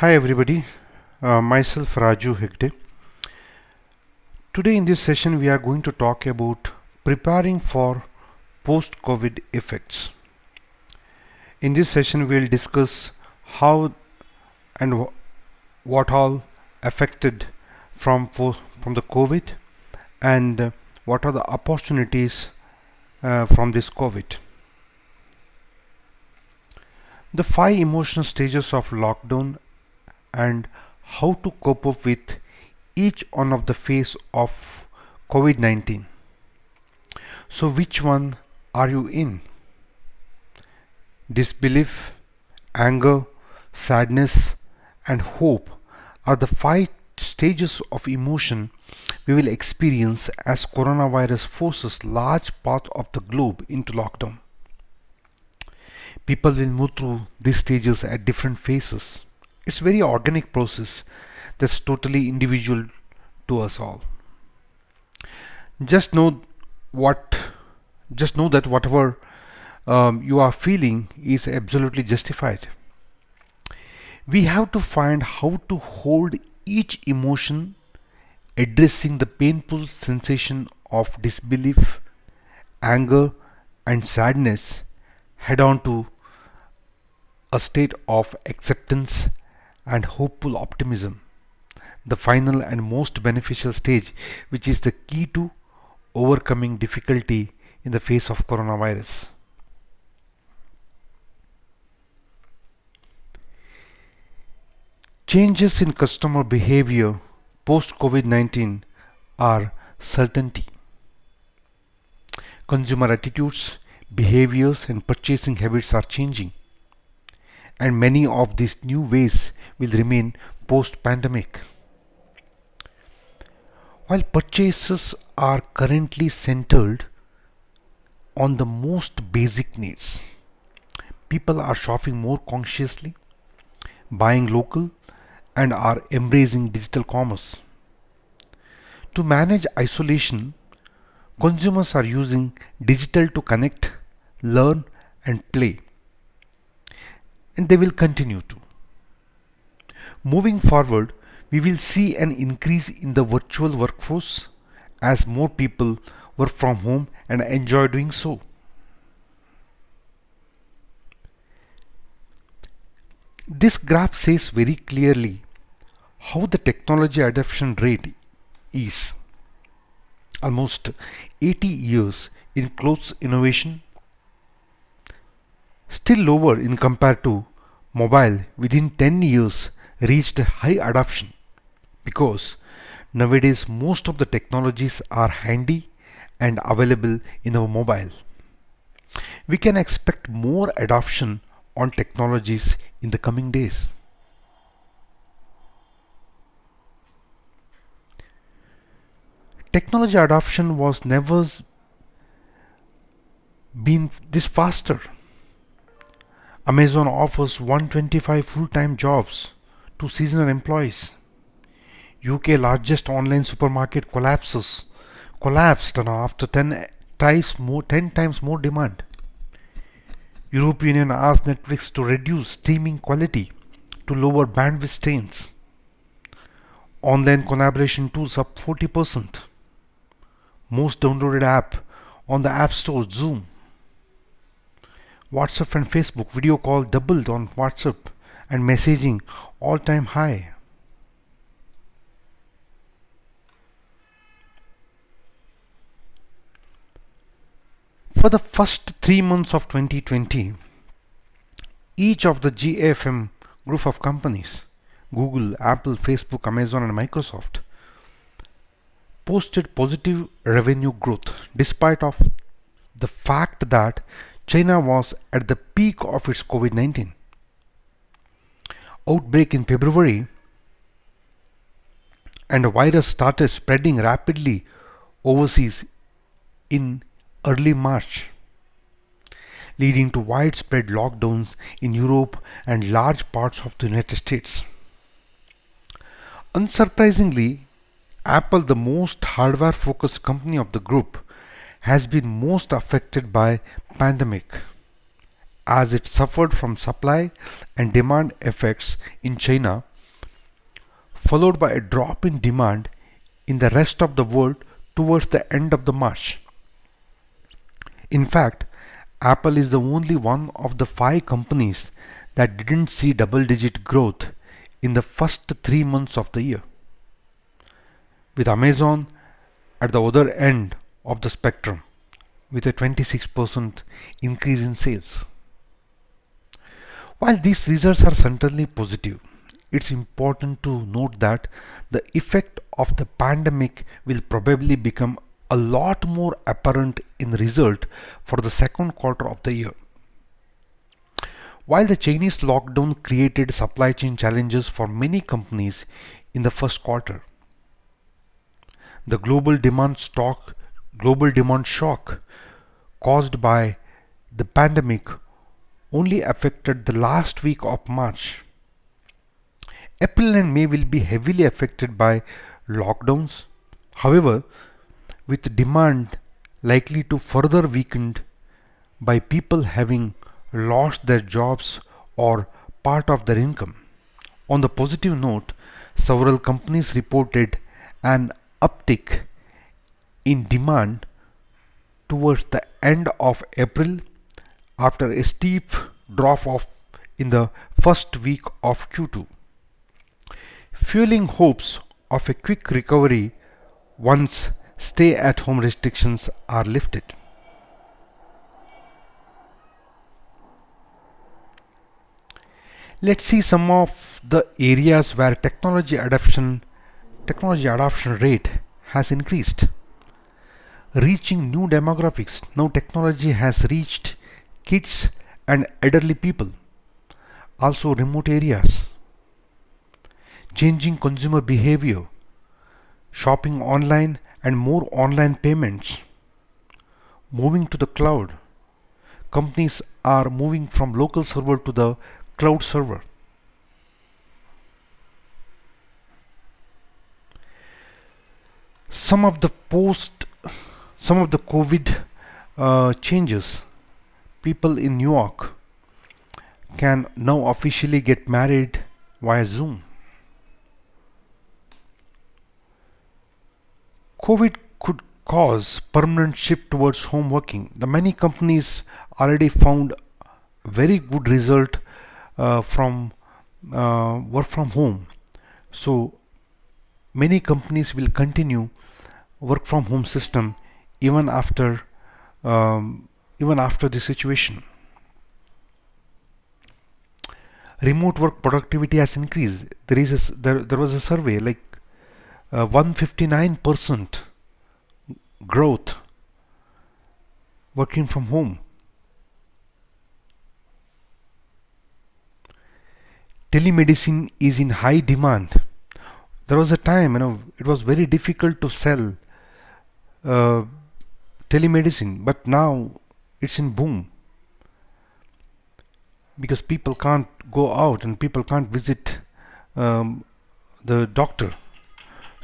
Hi everybody, myself Raju Hegde. Today in this session we are going to talk about preparing for post-COVID effects. In this session we will discuss how and what all affected from the COVID and what are the opportunities from this COVID. The 5 emotional stages of lockdown and how to cope up with each one of the phase of COVID-19. So which one are you in? Disbelief, anger, sadness and hope are the 5 stages of emotion we will experience as coronavirus forces large part of the globe into lockdown. People will move through these stages at different phases. It's a very organic process that's totally individual to us all. Just know what, just know that whatever you are feeling is absolutely justified. We have to find how to hold each emotion, addressing the painful sensation of disbelief, anger, and sadness head on to a state of acceptance and hopeful optimism, the final and most beneficial stage, which is the key to overcoming difficulty in the face of coronavirus. Changes in customer behavior post COVID-19 are certainty. Consumer attitudes, behaviors, and purchasing habits are changing, and many of these new ways will remain post pandemic. While purchases are currently centered on the most basic needs, people are shopping more consciously, buying local, and are embracing digital commerce. To manage isolation, consumers are using digital to connect, learn, and play, and they will continue to. Moving forward, we will see an increase in the virtual workforce as more people work from home and enjoy doing so. This graph says very clearly how the technology adoption rate is. Almost 80 years in clothes innovation, still lower in compared to mobile within 10 years reached high adoption because nowadays most of the technologies are handy and available in our mobile. We can expect more adoption on technologies in the coming days. Technology adoption was never been this faster. Amazon offers 125 full-time jobs to seasonal employees. UK largest online supermarket collapsed after 10 times more demand. European Union asked Netflix to reduce streaming quality to lower bandwidth strains. Online collaboration tools up 40%. Most downloaded app on the App Store, Zoom. WhatsApp and Facebook video call doubled on WhatsApp and messaging all-time high. For the first 3 months of 2020, each of the GAFM group of companies, Google, Apple, Facebook, Amazon and Microsoft, posted positive revenue growth despite of the fact that China was at the peak of its COVID-19 outbreak in February, and the virus started spreading rapidly overseas in early March, leading to widespread lockdowns in Europe and large parts of the United States. Unsurprisingly, Apple, the most hardware-focused company of the group, has been most affected by pandemic as it suffered from supply and demand effects in China followed by a drop in demand in the rest of the world towards the end of the March. In fact, Apple is the only one of the five companies that didn't see double digit growth in the first 3 months of the year, with Amazon at the other end of the spectrum with a 26% increase in sales. While these results are certainly positive, it's important to note that the effect of the pandemic will probably become a lot more apparent in result for the second quarter of the year. While the Chinese lockdown created supply chain challenges for many companies in the first quarter, the global demand shock caused by the pandemic only affected the last week of March. April and May will be heavily affected by lockdowns. However, with demand likely to further weakened by people having lost their jobs or part of their income. On the positive note, several companies reported an uptick in demand towards the end of April after a steep drop off in the first week of Q2, fueling hopes of a quick recovery once stay at home restrictions are lifted. Let's see some of the areas where technology adoption rate has increased. Reaching new demographics. Now technology has reached kids and elderly people, also remote areas. Changing consumer behavior, shopping online and more online payments. Moving to the cloud. Companies are moving from local server to the cloud server. Some of the COVID changes. People in New York can now officially get married via Zoom. COVID could cause permanent shift towards home working. The many companies already found very good result from work from home. So many companies will continue work from home system even after the situation. Remote work productivity has increased. There was a survey like 159% growth working from home. Telemedicine is in high demand. There was a time, it was very difficult to sell telemedicine, but now it's in boom because people can't go out and people can't visit the doctor.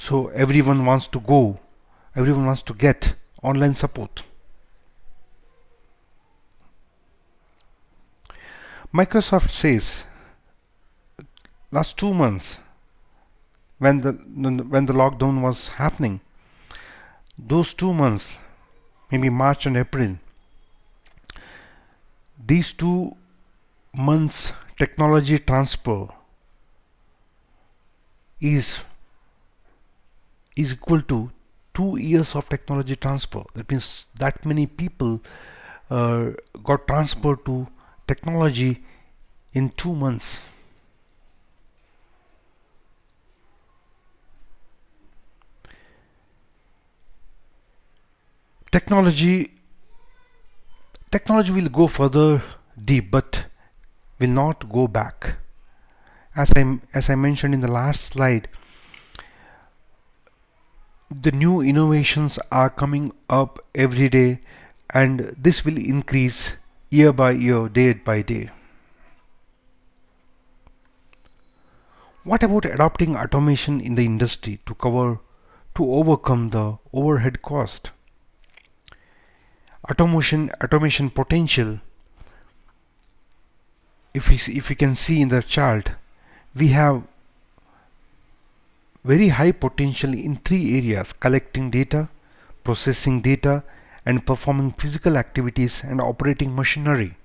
So everyone wants to get online support. Microsoft says last 2 months when the lockdown was happening, those 2 months, maybe March and April, these 2 months technology transfer is equal to 2 years of technology transfer. That means that many people got transferred to technology in 2 months. Technology will go further deep but will not go back. As I mentioned in the last slide, the new innovations are coming up every day and this will increase year by year, day by day. What about adopting automation in the industry to overcome the overhead cost? Automation potential, if we can see in the chart, we have very high potential in three areas: collecting data, processing data, and performing physical activities and operating machinery.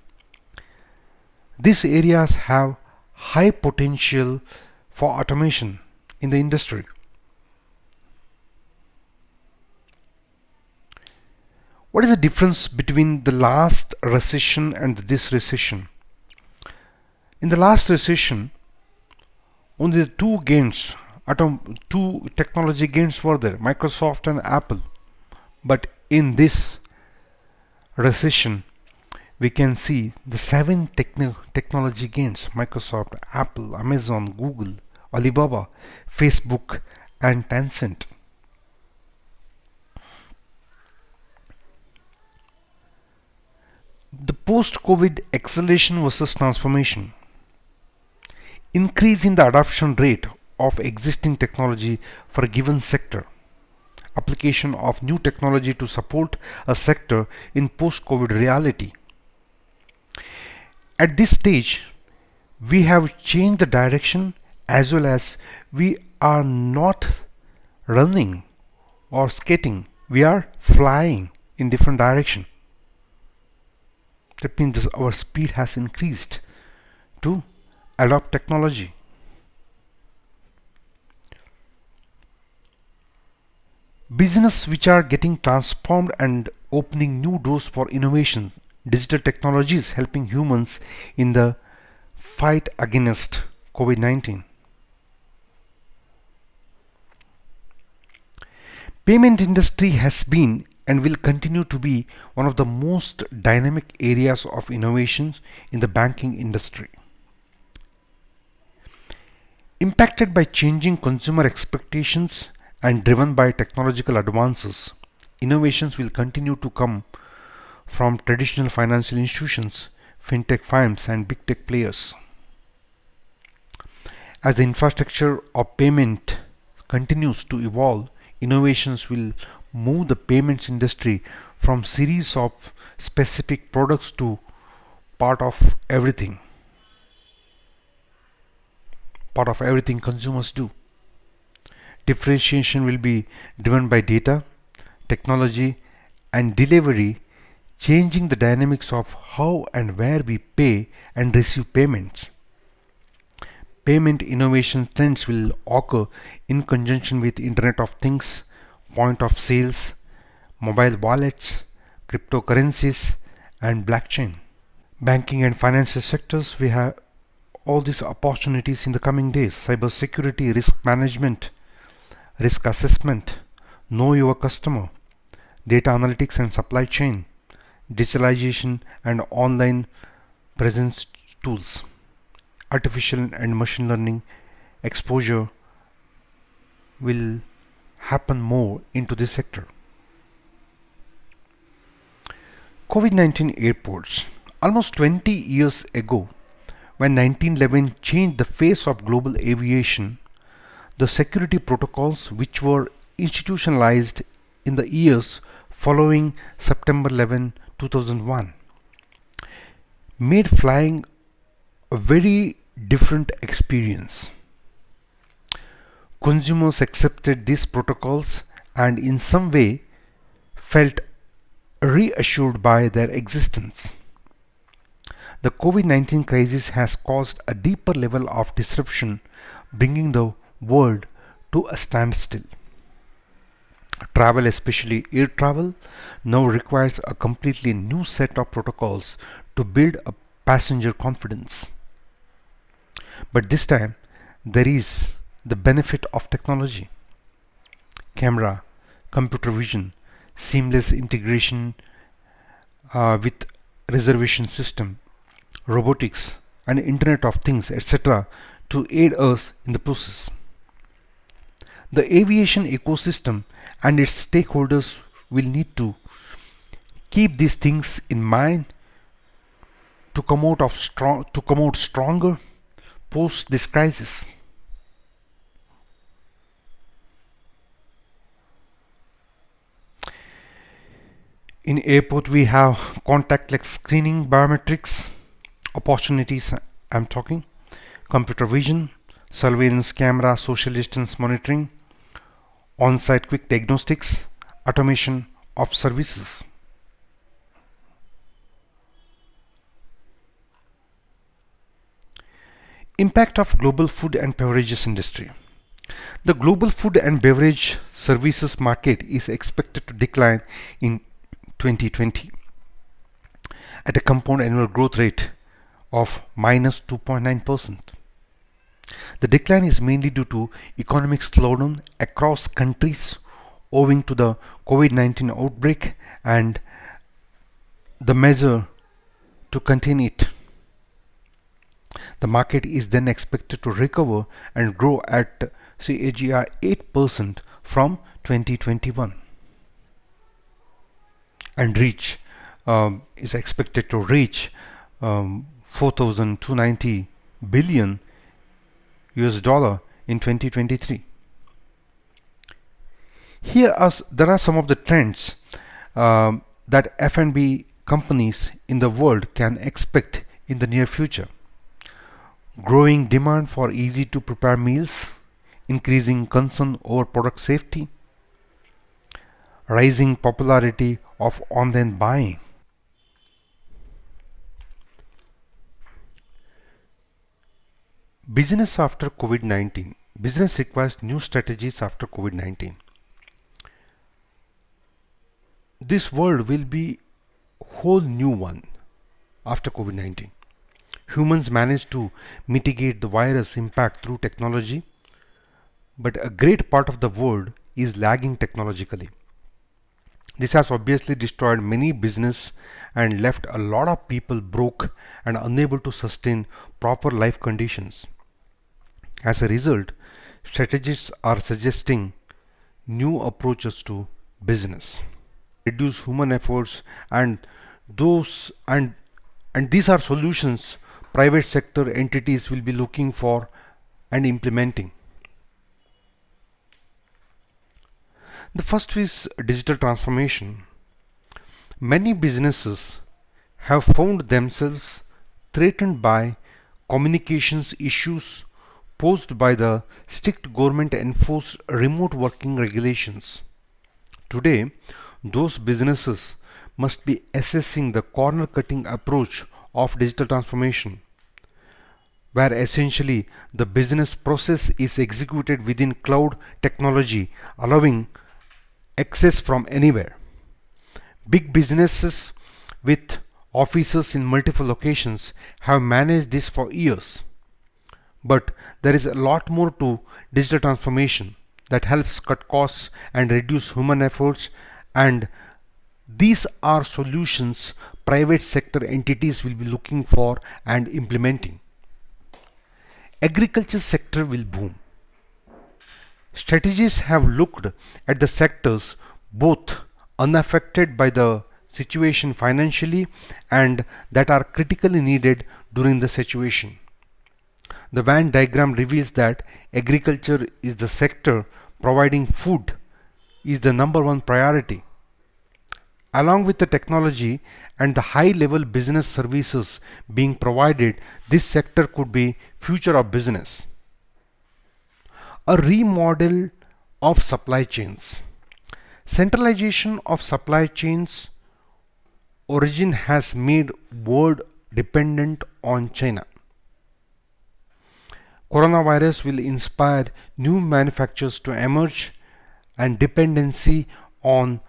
These areas have high potential for automation in the industry. What is the difference between the last recession and this recession? In the last recession, only the two technology gains were there, Microsoft and Apple. But in this recession, we can see the seven technology gains: Microsoft, Apple, Amazon, Google, Alibaba, Facebook, and Tencent. The post-COVID acceleration versus transformation. Increase in the adoption rate of existing technology for a given sector. Application of new technology to support a sector in post-COVID reality. At this stage, we have changed the direction, as well as we are not running or skating, we are flying in different direction. That means our speed has increased to adopt technology. Business which are getting transformed and opening new doors for innovation. Digital technologies helping humans in the fight against COVID-19. Payment industry has been and will continue to be one of the most dynamic areas of innovations in the banking industry. Impacted by changing consumer expectations and driven by technological advances, innovations will continue to come from traditional financial institutions, fintech firms, and big tech players. As the infrastructure of payment continues to evolve, innovations will move the payments industry from series of specific products to part of everything. Part of everything consumers do. Differentiation will be driven by data, technology, and delivery, changing the dynamics of how and where we pay and receive payments. Payment innovation trends will occur in conjunction with Internet of Things, point of sales, mobile wallets, cryptocurrencies, and blockchain. Banking and financial sectors, we have all these opportunities in the coming days: cybersecurity, risk management, risk assessment, know your customer, data analytics and supply chain, digitalization and online presence tools, artificial and machine learning exposure will happen more into this sector. COVID-19 airports. Almost 20 years ago, when 1911 changed the face of global aviation, the security protocols which were institutionalized in the years following September 11, 2001 made flying a very different experience. Consumers accepted these protocols and in some way felt reassured by their existence. The COVID-19 crisis has caused a deeper level of disruption, bringing the world to a standstill. Travel, especially air travel, now requires a completely new set of protocols to build a passenger confidence. But this time, there is the benefit of technology: camera, computer vision, seamless integration with reservation system, robotics, and Internet of Things, etc., to aid us in the process. The aviation ecosystem and its stakeholders will need to keep these things in mind to come out stronger post this crisis. In airport, we have contactless screening, biometrics, opportunities I'm talking, computer vision, surveillance camera, social distance monitoring, on-site quick diagnostics, automation of services. Impact of global food and beverages industry. The global food and beverage services market is expected to decline in 2020 at a compound annual growth rate of minus 2.9%. The decline is mainly due to economic slowdown across countries owing to the COVID-19 outbreak and the measure to contain it. The market is then expected to recover and grow at CAGR 8% from 2021 and is expected to reach 4,290 billion US dollar in 2023. There are some of the trends that F&B companies in the world can expect in the near future. Growing demand for easy to prepare meals, increasing concern over product safety, rising popularity of online buying. Business after COVID-19. Business requires new strategies after COVID-19. This world will be a whole new one after COVID-19. Humans managed to mitigate the virus impact through technology, but a great part of the world is lagging technologically. This has obviously destroyed many business and left a lot of people broke and unable to sustain proper life conditions. As a result, strategists are suggesting new approaches to business. Reduce human efforts and those and these are solutions private sector entities will be looking for and implementing. The first is digital transformation. Many businesses have found themselves threatened by communications issues posed by the strict government enforced remote working regulations. Today, those businesses must be assessing the corner cutting approach of digital transformation, where essentially the business process is executed within cloud technology, allowing access from anywhere. Big businesses with offices in multiple locations have managed this for years. But there is a lot more to digital transformation that helps cut costs and reduce human efforts, and these are solutions private sector entities will be looking for and implementing. Agriculture sector will boom. Strategists have looked at the sectors both unaffected by the situation financially and that are critically needed during the situation. The Venn diagram reveals that agriculture is the sector providing food is the number one priority. Along with the technology and the high level business services being provided, this sector could be future of business. A remodel of supply chains. Centralization of supply chains origin has made world dependent on China. Coronavirus will inspire new manufacturers to emerge, and dependency on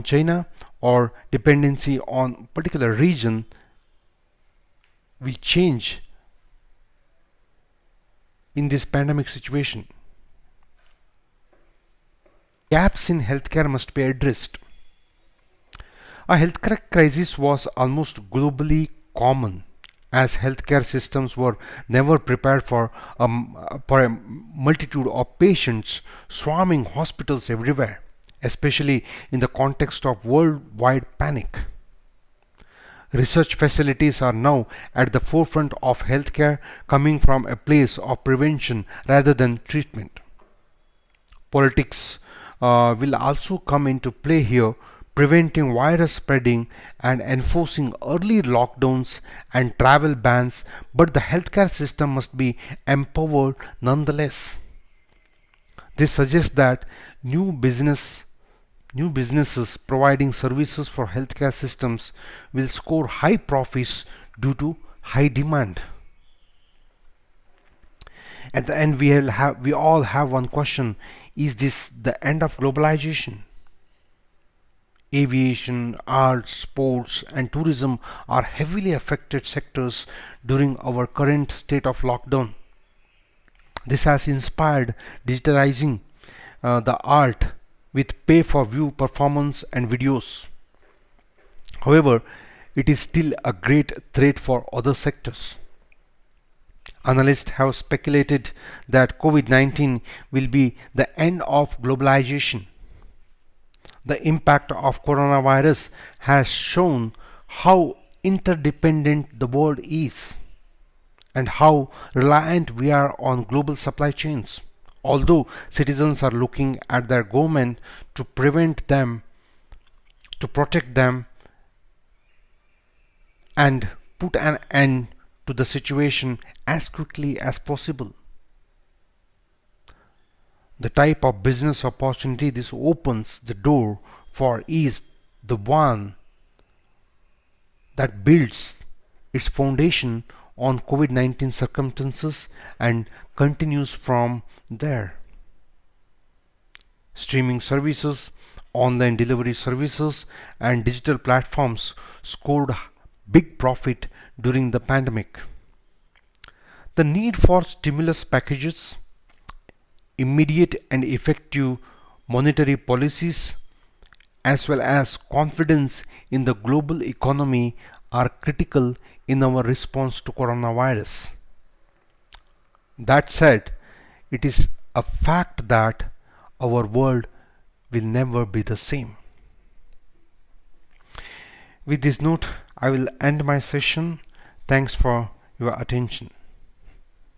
China or dependency on particular region will change in this pandemic situation. Gaps in healthcare must be addressed. A healthcare crisis was almost globally common as healthcare systems were never prepared for a multitude of patients swarming hospitals everywhere, especially in the context of worldwide panic. Research facilities are now at the forefront of healthcare, coming from a place of prevention rather than treatment. Politics will also come into play here. preventing virus spreading and enforcing early lockdowns and travel bans, but the healthcare system must be empowered nonetheless. This suggests that new business new businesses providing services for healthcare systems will score high profits due to high demand. At the end, we all have one question: is this the end of globalization? Aviation, arts, sports, and tourism are heavily affected sectors during our current state of lockdown. This has inspired digitalizing the art with pay for view performance and videos. However, it is still a great threat for other sectors. Analysts have speculated that COVID-19 will be the end of globalization. The impact of coronavirus has shown how interdependent the world is and how reliant we are on global supply chains. Although citizens are looking at their government to protect them, and put an end to the situation as quickly as possible. The type of business opportunity this opens the door for is the one that builds its foundation on COVID-19 circumstances and continues from there. Streaming services, online delivery services, and digital platforms scored big profit during the pandemic. The need for stimulus packages, immediate and effective monetary policies, as well as confidence in the global economy are critical in our response to coronavirus. That said, it is a fact that our world will never be the same. With this note, I will end my session. Thanks for your attention.